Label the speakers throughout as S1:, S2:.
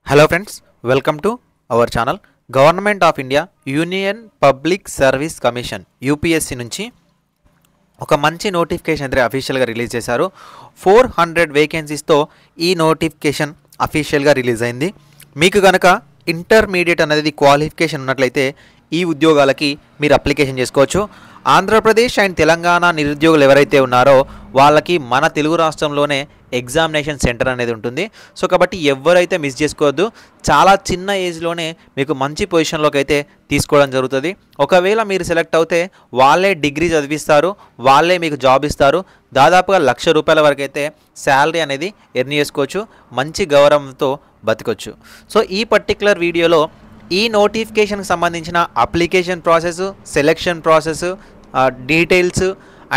S1: Hello friends, welcome to our channel. Government of India Union Public Service Commission UPSC నుంచి ఒక మంచి notification అయితే అఫీషియల్గా రిలీజ్ చేశారు. 400 వేకెన్సీస్తో ఈ నోటిఫికేషన్ అఫీషియల్గా రిలీజ్ అయింది. మీకు కనుక ఇంటర్మీడియట్ అనేది క్వాలిఫికేషన్ ఉన్నట్లయితే ఈ ఉద్యోగాలకి మీరు అప్లికేషన్ చేసుకోవచ్చు. ఆంధ్రప్రదేశ్ అండ్ తెలంగాణ నిరుద్యోగులు ఎవరైతే ఉన్నారో వాళ్ళకి మన తెలుగు రాష్ట్రంలోనే ఎగ్జామినేషన్ సెంటర్ అనేది ఉంటుంది. సో కాబట్టి ఎవరైతే మిస్ చేసుకోవద్దు. చాలా చిన్న ఏజ్లోనే మీకు మంచి పొజిషన్లోకి అయితే తీసుకోవడం జరుగుతుంది. ఒకవేళ మీరు సెలెక్ట్ అవుతే వాళ్ళే డిగ్రీ చదివిస్తారు, వాళ్ళే మీకు జాబ్ ఇస్తారు. దాదాపుగా ₹1,00,000 వరకు అయితే శాలరీ అనేది ఎర్న్ చేసుకోవచ్చు, మంచి గౌరవంతో బతకొచ్చు. సో ఈ పర్టికులర్ వీడియోలో ఈ నోటిఫికేషన్కి సంబంధించిన application process, selection process, details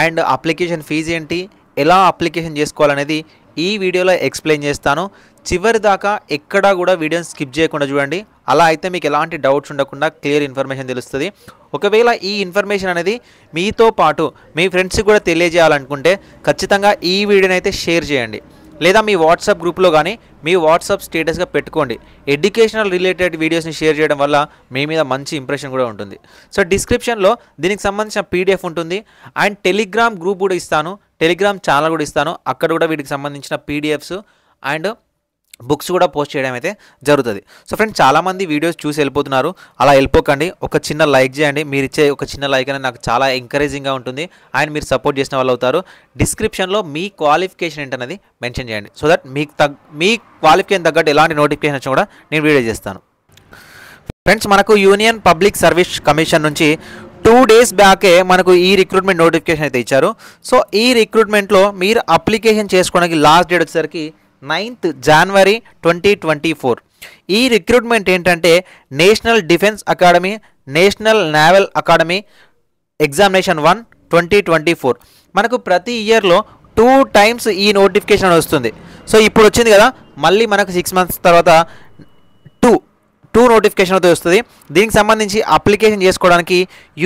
S1: and application fee ఏంటి, ఎలా అప్లికేషన్ చేసుకోవాలనేది ఈ వీడియోలో ఎక్స్ప్లెయిన్ చేస్తాను. చివరి దాకా ఎక్కడా కూడా వీడియోని స్కిప్ చేయకుండా చూడండి. అలా అయితే మీకు ఎలాంటి డౌట్స్ ఉండకుండా క్లియర్ ఇన్ఫర్మేషన్ తెలుస్తుంది. ఒకవేళ ఈ ఇన్ఫర్మేషన్ అనేది మీతో పాటు మీ ఫ్రెండ్స్కి కూడా తెలియజేయాలనుకుంటే ఖచ్చితంగా ఈ వీడియోని అయితే షేర్ చేయండి, లేదా మీ వాట్సాప్ గ్రూప్లో కానీ మీ వాట్సాప్ స్టేటస్గా పెట్టుకోండి. ఎడ్యుకేషనల్ రిలేటెడ్ వీడియోస్ని షేర్ చేయడం వల్ల మీ మీద మంచి ఇంప్రెషన్ కూడా ఉంటుంది. సో డిస్క్రిప్షన్లో దీనికి సంబంధించిన పీడిఎఫ్ ఉంటుంది అండ్ టెలిగ్రామ్ గ్రూప్ కూడా ఇస్తాను, టెలిగ్రామ్ ఛానల్ కూడా ఇస్తాను. అక్కడ కూడా వీటికి సంబంధించిన పీడిఎఫ్స్ అండ్ బుక్స్ కూడా పోస్ట్ చేయడం అయితే జరుగుతుంది. సో ఫ్రెండ్స్, చాలామంది వీడియోస్ చూసి వెళ్ళిపోతున్నారు. అలా వెళ్ళిపోకండి, ఒక చిన్న లైక్ చేయండి. మీరు ఇచ్చే ఒక చిన్న లైక్ అనేది నాకు చాలా ఎంకరేజింగ్గా ఉంటుంది అండ్ మీరు సపోర్ట్ చేసిన వాళ్ళు అవుతారు. డిస్క్రిప్షన్లో మీ క్వాలిఫికేషన్ ఏంటనేది మెన్షన్ చేయండి, సో దట్ మీ క్వాలిఫికేషన్ తగ్గట్టు ఎలాంటి నోటిఫికేషన్ వచ్చినా కూడా నేను వీడియో చేస్తాను. ఫ్రెండ్స్, మనకు యూనియన్ పబ్లిక్ సర్వీస్ కమిషన్ నుంచి 2 days బ్యాకే మనకు ఈ రిక్రూట్మెంట్ నోటిఫికేషన్ అయితే ఇచ్చారు. సో ఈ రిక్రూట్మెంట్లో మీరు అప్లికేషన్ చేసుకోవడానికి లాస్ట్ డేట్ వచ్చేసరికి 9th January 2024. ఈ రిక్రూట్మెంట్ ఏంటంటే national defence academy, national naval academy examination 1 2024. మనకు ప్రతి ఇయర్లో 2 times ఈ నోటిఫికేషన్ వస్తుంది. సో ఇప్పుడు వచ్చింది కదా, మళ్ళీ మనకు 6 months తర్వాత 2 నోటిఫికేషన్ అయితే వస్తుంది. దీనికి సంబంధించి అప్లికేషన్ చేసుకోవడానికి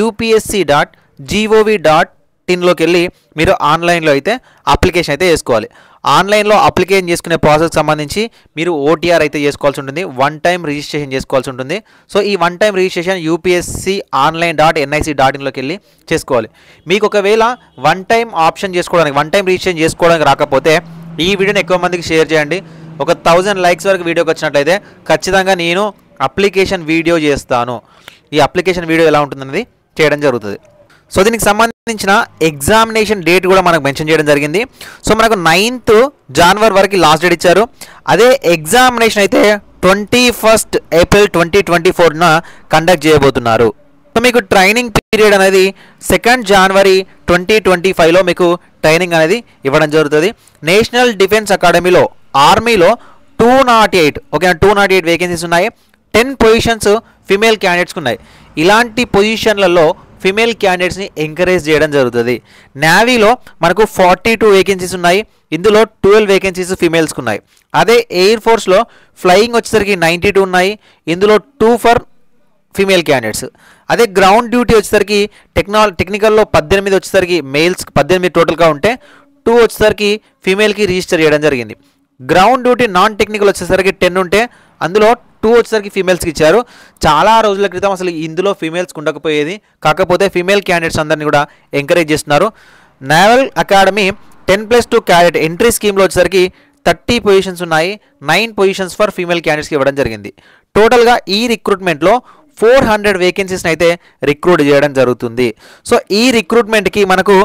S1: upsc.gov.in వెళ్ళి మీరు ఆన్లైన్లో అయితే అప్లికేషన్ అయితే చేసుకోవాలి. ఆన్లైన్లో అప్లికేషన్ చేసుకునే ప్రాసెస్కి సంబంధించి మీరు ఓటీఆర్ అయితే చేసుకోవాల్సి ఉంటుంది, 1 time రిజిస్ట్రేషన్ చేసుకోవాల్సి ఉంటుంది. సో ఈ 1 time రిజిస్ట్రేషన్ upsc.online.nic.in వెళ్ళి చేసుకోవాలి. మీకు ఒకవేళ 1 time ఆప్షన్ చేసుకోవడానికి, 1 time రిజిస్ట్రేషన్ చేసుకోవడానికి రాకపోతే ఈ వీడియోని ఎక్కువ మందికి షేర్ చేయండి. ఒక 1000 likes వరకు వీడియోకి వచ్చినట్లయితే ఖచ్చితంగా నేను అప్లికేషన్ వీడియో చేస్తాను. ఈ అప్లికేషన్ వీడియో ఎలా ఉంటుందనేది చేయడం జరుగుతుంది. సో దీనికి సంబంధించిన ఎగ్జామినేషన్ డేట్ కూడా మనకు మెన్షన్ చేయడం జరిగింది. సో మనకు 9th January వరకు లాస్ట్ డేట్ ఇచ్చారు. అదే ఎగ్జామినేషన్ అయితే 21st April 2024న కండక్ట్ చేయబోతున్నారు. సో మీకు ట్రైనింగ్ పీరియడ్ అనేది 2nd January 2025లో మీకు ట్రైనింగ్ అనేది ఇవ్వడం జరుగుతుంది. నేషనల్ డిఫెన్స్ అకాడమీలో, ఆర్మీలో 208 వేకెన్సీస్ ఉన్నాయి. 10 పొజిషన్స్ ఫిమేల్ క్యాండిడేట్స్కి ఉన్నాయి. ఇలాంటి పొజిషన్లలో ఫిమేల్ క్యాండిడేట్స్ని ఎంకరేజ్ చేయడం జరుగుతుంది. నేవీలో మనకు 42 వేకెన్సీస్ ఉన్నాయి. ఇందులో 12 వేకెన్సీస్ ఫిమేల్స్కి ఉన్నాయి. అదే ఎయిర్ ఫోర్స్లో ఫ్లయింగ్ వచ్చేసరికి 92 ఉన్నాయి. ఇందులో 2 ఫర్ ఫిమేల్ క్యాండిడేట్స్. అదే గ్రౌండ్ డ్యూటీ వచ్చేసరికి టెక్నికల్లో 18 వచ్చేసరికి మేల్స్కి 18 టోటల్గా ఉంటే 2 వచ్చేసరికి ఫిమేల్కి రిజిస్టర్ చేయడం జరిగింది. గ్రౌండ్ డ్యూటీ నాన్ టెక్నికల్ వచ్చేసరికి 10 ఉంటే అందులో 2 వచ్చేసరికి ఫీమేల్స్కి ఇచ్చారు. చాలా రోజుల క్రితం అసలు ఇందులో ఫీమేల్స్కి ఉండకపోయేది, కాకపోతే ఫీమేల్ క్యాండిడేట్స్ అందరినీ కూడా ఎంకరేజ్ చేస్తున్నారు. నేవల్ అకాడమీ 10+2 క్యాడెట్ ఎంట్రీ స్కీమ్లో వచ్చేసరికి 30 పొజిషన్స్ ఉన్నాయి. 9 పొజిషన్స్ ఫర్ ఫీమేల్ క్యాండిడేట్స్కి ఇవ్వడం జరిగింది. టోటల్గా ఈ రిక్రూట్మెంట్లో 400 వేకెన్సీస్ని అయితే రిక్రూట్ చేయడం జరుగుతుంది. సో ఈ రిక్రూట్మెంట్కి మనకు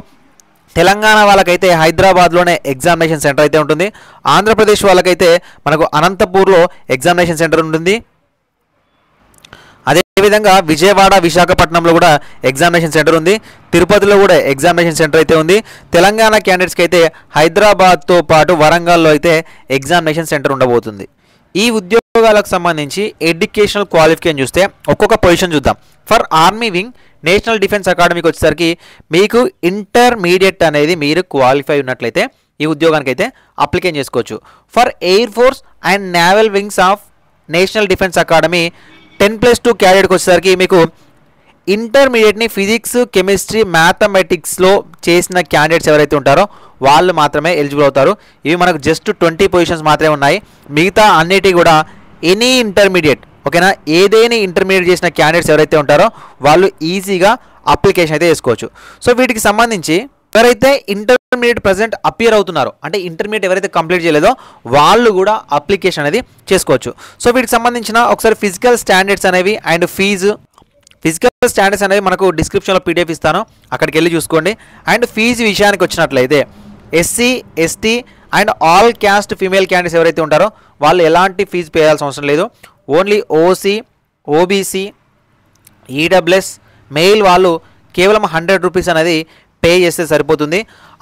S1: తెలంగాణ వాళ్ళకైతే హైదరాబాద్లోనే ఎగ్జామినేషన్ సెంటర్ అయితే ఉంటుంది. ఆంధ్రప్రదేశ్ వాళ్ళకైతే మనకు అనంతపూర్లో ఎగ్జామినేషన్ సెంటర్ ఉంటుంది. అదేవిధంగా విజయవాడ, విశాఖపట్నంలో కూడా ఎగ్జామినేషన్ సెంటర్ ఉంది. తిరుపతిలో కూడా ఎగ్జామినేషన్ సెంటర్ అయితే ఉంది. తెలంగాణ క్యాండిడేట్స్కి అయితే హైదరాబాద్తో పాటు వరంగల్లో అయితే ఎగ్జామినేషన్ సెంటర్ ఉండబోతుంది. ఈ ఉద్యోగాలకు సంబంధించి ఎడ్యుకేషనల్ క్వాలిఫికేషన్ చూస్తే ఒక్కొక్క పొజిషన్ చూద్దాం. For army wing national defence అకాడమీకి వచ్చేసరికి మీకు ఇంటర్మీడియట్ అనేది మీరు క్వాలిఫై ఉన్నట్లయితే ఈ ఉద్యోగానికి అయితే అప్లికేషన్ చేసుకోవచ్చు. For air force and naval wings of national defence academy 10+2 క్యాడెట్కి వచ్చేసరికి మీకు ఇంటర్మీడియట్ని ఫిజిక్స్, కెమిస్ట్రీ, మ్యాథమెటిక్స్లో చేసిన క్యాండిడేట్స్ ఎవరైతే ఉంటారో వాళ్ళు మాత్రమే ఎలిజిబుల్ అవుతారు. ఇవి మనకు జస్ట్ 20 పొజిషన్స్ మాత్రమే ఉన్నాయి. మిగతా అన్నిటి కూడా ఎనీ ఇంటర్మీడియట్, ఓకేనా, ఏదైనా ఇంటర్మీడియట్ చేసిన క్యాండిడేట్స్ ఎవరైతే ఉంటారో వాళ్ళు ఈజీగా అప్లికేషన్ అయితే చేసుకోవచ్చు. సో వీటికి సంబంధించి ఎవరైతే ఇంటర్మీడియట్ ప్రజెంట్ అపియర్ అవుతున్నారో, అంటే ఇంటర్మీడియట్ ఎవరైతే కంప్లీట్ చేయలేదో వాళ్ళు కూడా అప్లికేషన్ అనేది చేసుకోవచ్చు. సో వీటికి సంబంధించిన ఒకసారి ఫిజికల్ స్టాండర్డ్స్ అనేవి అండ్ ఫిజికల్ స్టాండర్డ్స్ అనేవి మనకు డిస్క్రిప్షన్లో పీడిఎఫ్ ఇస్తాను, అక్కడికి వెళ్ళి చూసుకోండి. అండ్ ఫీజు విషయానికి వచ్చినట్లయితే SC, ST and all caste female candidates ఎవరైతే ఉంటారో వాళ్ళు ఎలాంటి ఫీజు పే చేయాల్సిన అవసరం లేదు. Only OC, OBC, EWS mail వాళ్ళు కేవలం 100 రూపీస్ అనేది పే చేస్తే సరిపోతుంది.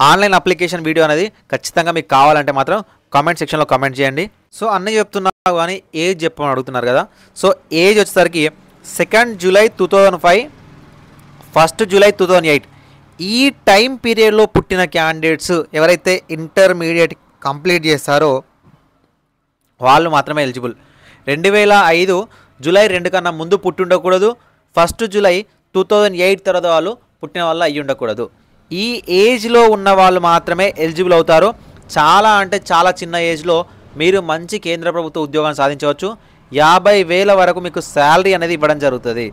S1: ఆన్లైన్ అప్లికేషన్ వీడియో అనేది ఖచ్చితంగా మీకు కావాలంటే మాత్రం కామెంట్ సెక్షన్లో కామెంట్ చేయండి. సో అన్నీ చెప్తున్నారు కానీ ఏజ్ చెప్పమని అడుగుతున్నారు కదా. సో ఏజ్ వచ్చేసరికి 2 జూలై 2005, 1 జూలై 2008 ఈ టైం పీరియడ్లో పుట్టిన క్యాండిడేట్స్ ఎవరైతే ఇంటర్మీడియట్ కంప్లీట్ చేస్తారో వాళ్ళు మాత్రమే ఎలిజిబుల్. 2005 జూలై 2 కన్నా ముందు పుట్టి ఉండకూడదు. 1 జూలై 2008 తర్వాత వాళ్ళు పుట్టిన వాళ్ళు అయ్యి ఉండకూడదు. ఈ ఏజ్లో ఉన్న వాళ్ళు మాత్రమే ఎలిజిబుల్ అవుతారు. చాలా అంటే చాలా చిన్న ఏజ్లో మీరు మంచి కేంద్ర ప్రభుత్వ ఉద్యోగాన్ని సాధించవచ్చు. 50,000 వరకు మీకు శాలరీ అనేది ఇవ్వడం జరుగుతుంది.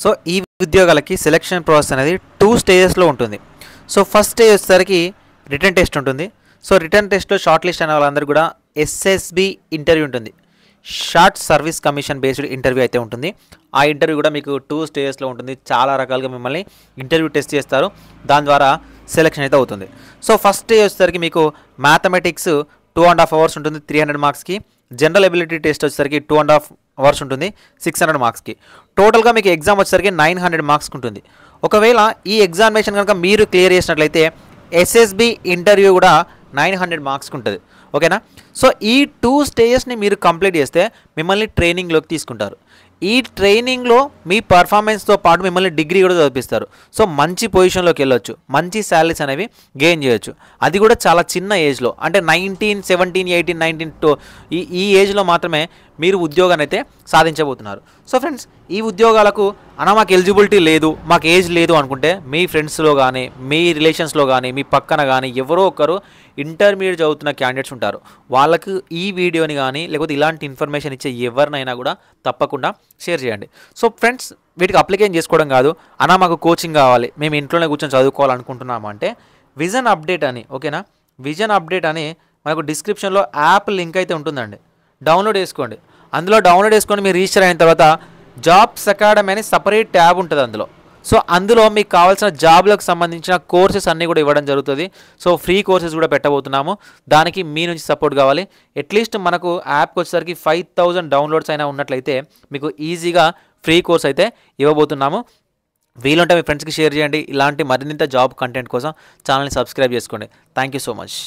S1: సో ఈ ఉద్యోగాలకి సెలక్షన్ ప్రాసెస్ అనేది 2 స్టేజెస్లో ఉంటుంది. సో ఫస్ట్ స్టేజ్ వచ్చేసరికి రిటర్న్ టెస్ట్ ఉంటుంది. సో రిటర్న్ టెస్ట్లో షార్ట్ లిస్ట్ అయిన వాళ్ళందరూ కూడా SSB ఇంటర్వ్యూ ఉంటుంది. Short service commission based interview అయితే ఉంటుంది. ఆ ఇంటర్వ్యూ కూడా మీకు 2 స్టేజెస్లో ఉంటుంది. చాలా రకాలుగా మిమ్మల్ని ఇంటర్వ్యూ టెస్ట్ చేస్తారు, దాని ద్వారా సెలెక్షన్ అయితే అవుతుంది. సో ఫస్ట్ స్టేజ్ వచ్చేసరికి మీకు మ్యాథమెటిక్స్ 2.5 అవర్స్ ఉంటుంది 300 మార్క్స్కి. జనరల్ ఎబిలిటీ టెస్ట్ వచ్చేసరికి 2.5 అవర్స్ ఉంటుంది 600 మార్క్స్కి. టోటల్గా మీకు ఎగ్జామ్ వచ్చేసరికి 900 మార్క్స్కి ఉంటుంది. ఒకవేళ ఈ ఎగ్జామినేషన్ కనుక మీరు క్లియర్ చేసినట్లయితే SSB ఇంటర్వ్యూ కూడా 900 మార్క్స్కి ఉంటుంది. ఓకేనా. సో ఈ 2 స్టేజెస్ని మీరు కంప్లీట్ చేస్తే మిమ్మల్ని ట్రైనింగ్లోకి తీసుకుంటారు. ఈ ట్రైనింగ్లో మీ పర్ఫార్మెన్స్తో పాటు మిమ్మల్ని డిగ్రీ కూడా చదివిస్తారు. సో మంచి పొజిషన్లోకి వెళ్ళొచ్చు, మంచి శాలరీస్ అనేవి గెయిన్ చేయొచ్చు. అది కూడా చాలా చిన్న ఏజ్లో, అంటే 19, 17, 18, 19 ఈ ఏజ్లో మాత్రమే మీరు ఉద్యోగాన్ని అయితే సాధించబోతున్నారు. సో ఫ్రెండ్స్, ఈ ఉద్యోగాలకు మాకు ఎలిజిబిలిటీ లేదు, మాకు ఏజ్ లేదు అనుకుంటే మీ ఫ్రెండ్స్లో కానీ మీ రిలేషన్స్లో కానీ మీ పక్కన కానీ ఎవరో ఒకరు ఇంటర్మీడియట్ చదువుతున్న క్యాండిడేట్స్ ఉంటారు. వాళ్ళకు ఈ వీడియోని కానీ లేకపోతే ఇలాంటి ఇన్ఫర్మేషన్ ఇచ్చే ఎవరినైనా కూడా తప్పకుండా షేర్ చేయండి. సో ఫ్రెండ్స్, వీటికి అప్లికేషన్ చేసుకోవడం కాదు, మాకు కోచింగ్ కావాలి, మేము ఇంట్లోనే కూర్చొని చదువుకోవాలనుకుంటున్నాము అంటే విజన్ అప్డేట్ అని, ఓకేనా, విజన్ అప్డేట్ అని మనకు డిస్క్రిప్షన్లో యాప్ లింక్ అయితే ఉంటుందండి. డౌన్లోడ్ చేసుకోండి. అందులో డౌన్లోడ్ చేసుకొని మీరు రిజిస్టర్ అయిన తర్వాత జాబ్స్ అకాడమీ అని సపరేట్ ట్యాబ్ ఉంటుంది అందులో. సో అందులో మీకు కావాల్సిన జాబ్లకు సంబంధించిన కోర్సెస్ అన్నీ కూడా ఇవ్వడం జరుగుతుంది. సో ఫ్రీ కోర్సెస్ కూడా పెట్టబోతున్నాము. దానికి మీ నుంచి సపోర్ట్ కావాలి. అట్లీస్ట్ మనకు యాప్కి వచ్చేసరికి 5,000 డౌన్లోడ్స్ అయినా ఉన్నట్లయితే మీకు ఈజీగా ఫ్రీ కోర్స్ అయితే ఇవ్వబోతున్నాము. వీలుంటే మీ ఫ్రెండ్స్కి షేర్ చేయండి. ఇలాంటి మరింత జాబ్ కంటెంట్ కోసం ఛానల్ని సబ్స్క్రైబ్ చేసుకోండి. Thank you so much.